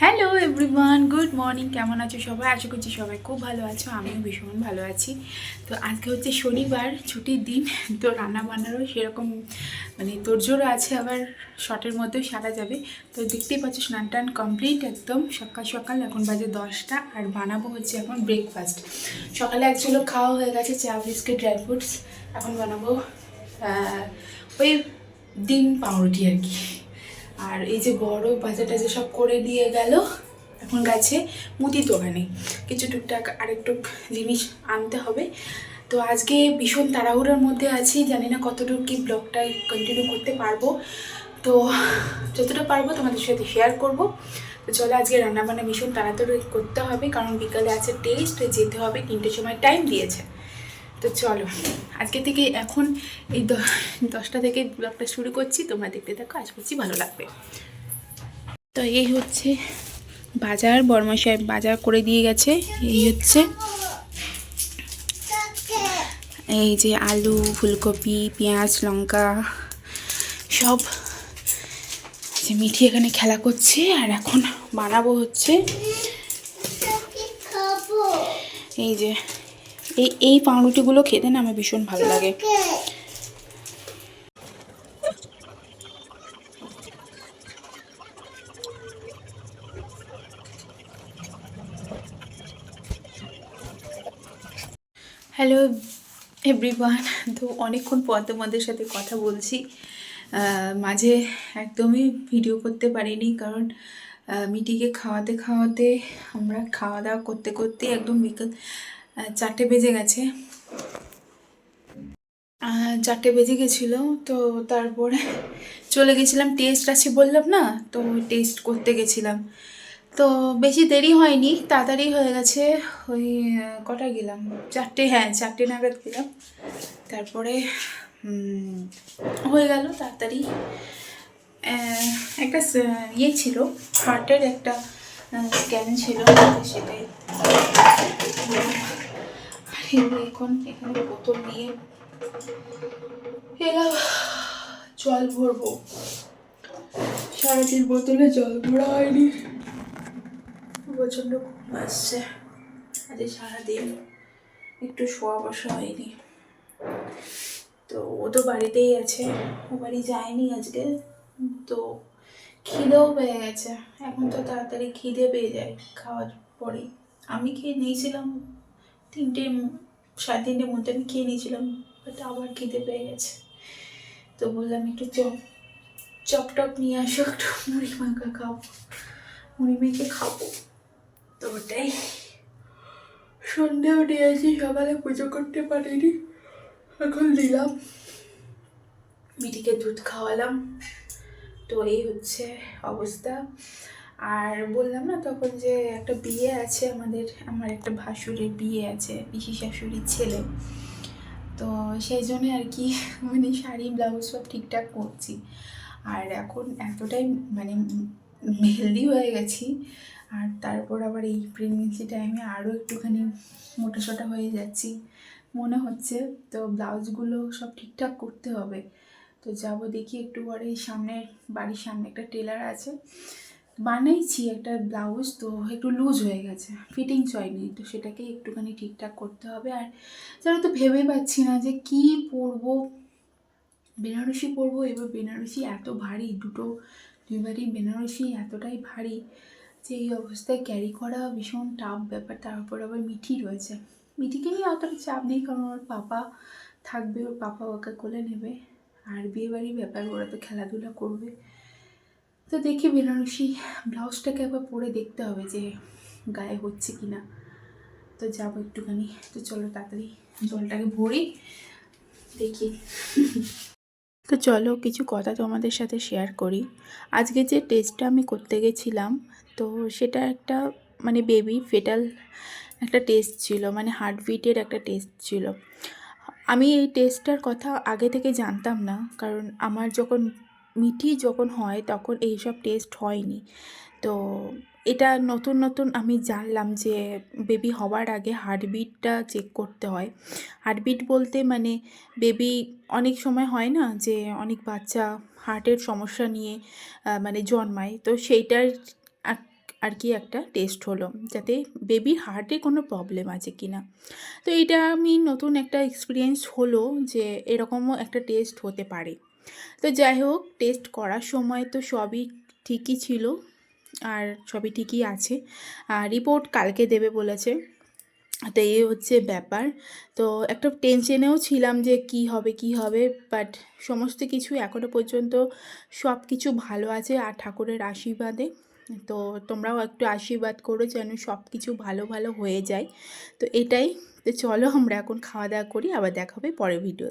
Hello everyone, good morning. কেমন আছো সবাই? আশা করছি সবাই খুব ভালো আছো, আমিও ভীষণ ভালো আছি। তো আজকে হচ্ছে শনিবার, ছুটির দিন। তো রান্না বান্নারও সেরকম তোড়জোড় আছে, আবার শর্টের মধ্যেও সারা যাবে। তো দেখতেই পাচ্ছ স্নান টান কমপ্লিট একদম সকাল সকাল। এখন বাজে 10টা, আর বানাবো হচ্ছে এখন ব্রেকফাস্ট। সকালে অ্যাকচুয়ালি খাওয়া হয়ে গেছে চা বিস্কিট ড্রাই ফ্রুটস। এখন বানাবো ওই ডিম পাউরুটি আর কি। আর এই যে বড় বাজার টাজার সব করে দিয়ে গেল, এখন গেছে মুদির দোকানে কিছু টুকটাক আরেকটু জিনিস আনতে হবে। তো আজকে ভীষণ তাড়াহুড়োর মধ্যে আছি, জানি না কতটুকু কি ব্লগটা কন্টিনিউ করতে পারবো। তো যতটা পারবো তোমাদের সাথে শেয়ার করব। তো চলো, আজকে রান্নাবান্না ভীষণ তাড়াতাড়ি করতে হবে, কারণ বিকালে আছে টেস্ট, যেতে হবে 3টের সময় টাইম দিয়েছে। তো চলো, আজকে থেকে এখন এই 10টা থেকে ব্লগটা শুরু করছি। তোমরা দেখতে থাকো, আশা করছি ভালো লাগবে। তো এই হচ্ছে বাজার, বড়মশাই বাজার করে দিয়ে গেছে। এই হচ্ছে এই যে আলু, ফুলকপি, পেঁয়াজ, লঙ্কা সব। যে মিঠি এখানে খেলা করছে, আর এখন বানাবো হচ্ছে এই যে এই পাউরুটিগুলো খেতে না আমার ভীষণ ভালো লাগে। হ্যালো এভরিওয়ান, তো অনেকক্ষণ পর তোমাদের সাথে কথা বলছি। মাঝে একদমই ভিডিও করতে পারিনি, কারণ মিটিকে খাওয়াতে খাওয়াতে আমরা খাওয়া দাওয়া করতে করতে একদম বিকেল 4টে বেজে গেছে। 4টে বেজে গেছিলো। তো তারপরে চলে গেছিলাম, টেস্ট আছে বললাম না, তো টেস্ট করতে গেছিলাম। তো বেশি দেরি হয়নি, তাড়াতাড়ি হয়ে গেছে। ওই কটায় গেলাম, 4টে, হ্যাঁ 4টে নাগাদ গেলাম। তারপরে হয়ে গেল তাড়াতাড়ি। একটা ইয়ে ছিল, হার্টের একটা স্ক্যান ছিল, সেটাই। এখন এখানে বোতল নিয়ে এলাম, জল ভরবো। 3.5 বোতলে জল ভরা হয়নি, প্রচণ্ড ঘুম আসছে। আজ সারাদিন একটু শোয়া বসা হয়নি। তো ও তো বাড়িতেই আছে, ও বাড়ি যায়নি আজকে। তো খিদেও পেয়ে গেছে, এখন তো তাড়াতাড়ি খিদে পেয়ে যায় খাওয়ার পরেই। আমি খেয়ে নিয়েছিলাম 3টে, 3:30 মধ্যে আমি খেয়ে নিয়েছিলাম, বাট আবার খিদে পেয়ে গেছে। তো বললাম একটু চপ টপ নিয়ে আসো, একটু মুড়ি মাখা খাবো, মুড়ি মেখে খাবো। তো ওটাই সন্ধ্যেও নিয়েছি, সকালে পুজো করতে পারিনি, এখন দিলাম, মিটিকে দুধ খাওয়ালাম। তো এই হচ্ছে অবস্থা। আর বললাম না তখন যে একটা বিয়ে আছে আমার একটা ভাসুরের বিয়ে আছে, পিসি শাশুড়ির ছেলে। তো সেই জন্য আর কি শাড়ি ব্লাউজ সব ঠিকঠাক করছি। আর এখন এতটাই হেলদি হয়ে গেছি, আর তারপর আবার এই প্রেগনেন্সি টাইমে আরও একটুখানি মোটাসোটা হয়ে যাচ্ছি মনে হচ্ছে। তো ব্লাউজগুলো সব ঠিকঠাক করতে হবে। তো যাবো, দেখি একটু পরে। বাড়ির সামনে একটা টেলার আছে, বানাইছি একটা ব্লাউজ, তো একটু লুজ হয়ে গেছে, ফিটিংস হয়নি, তো সেটাকে একটুখানি ঠিকঠাক করতে হবে। আর যেন তো ভেবে পাচ্ছি না যে কি পরবো। বেনারসি পরবো, এবার বেনারসি এত ভারী, দুইবারই বেনারসি এতটাই ভারী যে এই অবস্থায় ক্যারি করা ভীষণ টাফ ব্যাপার। তারপর আবার মিঠি রয়েছে, মিঠিকে নিয়ে অতটা চাপ নেই, কারণ ওর পাপা থাকবে, ওর পাপা ওকে কোলে নেবে। আর বিয়েবাড়ির ব্যাপার, ওরা তো খেলাধুলা করবে। তো দেখি বেনারসি ব্লাউজটাকে একবার পরে দেখতে হবে যে গায়ে হচ্ছে কি না। তো যাবো একটুখানি। তো চলো তাড়াতাড়ি জলটাকে ভরি, দেখি। তো চলো কিছু কথা তোমাদের সাথে শেয়ার করি। আজকে যে টেস্টটা আমি করতে গেছিলাম, তো সেটা একটা বেবি ফেটাল একটা টেস্ট ছিল, হার্টবিটের একটা টেস্ট ছিল। আমি এই টেস্টটার কথা আগে থেকে জানতাম না, কারণ আমার মিঠি যখন হয় তখন এইসব টেস্ট হয়নি। তো এটা নতুন নতুন আমি জানলাম যে বেবি হওয়ার আগে হার্টবিটটা চেক করতে হয়। হার্টবিট বলতে বেবি অনেক সময় হয় না যে অনেক বাচ্চা হার্টের সমস্যা নিয়ে জন্মায়, তো সেইটার আর কি একটা টেস্ট হলো, যাতে বেবির হার্টে কোনো প্রবলেম আছে কি না। তো এটা আমি নতুন একটা এক্সপিরিয়েন্স হলো যে এরকমও একটা টেস্ট হতে পারে। তো যাই হোক, টেস্ট করার সময় তো সবই ঠিকই ছিল, আর সবই ঠিকই আছে। রিপোর্ট কালকে দেবে বলেছে। তো এই হচ্ছে ব্যাপার। তো একটা টেনশনেও ছিলাম যে কি হবে, বাট সমস্ত কিছু এখনও পর্যন্ত সব কিছু ভালো আছে আর ঠাকুরের আশীর্বাদে। তো তোমরাও একটু আশীর্বাদ করো যেন সব কিছু ভালো ভালো হয়ে যায়। তো এটাই। তো চলো আমরা এখন খাওয়া দাওয়া করি, আবার দেখা হবে পরের ভিডিও।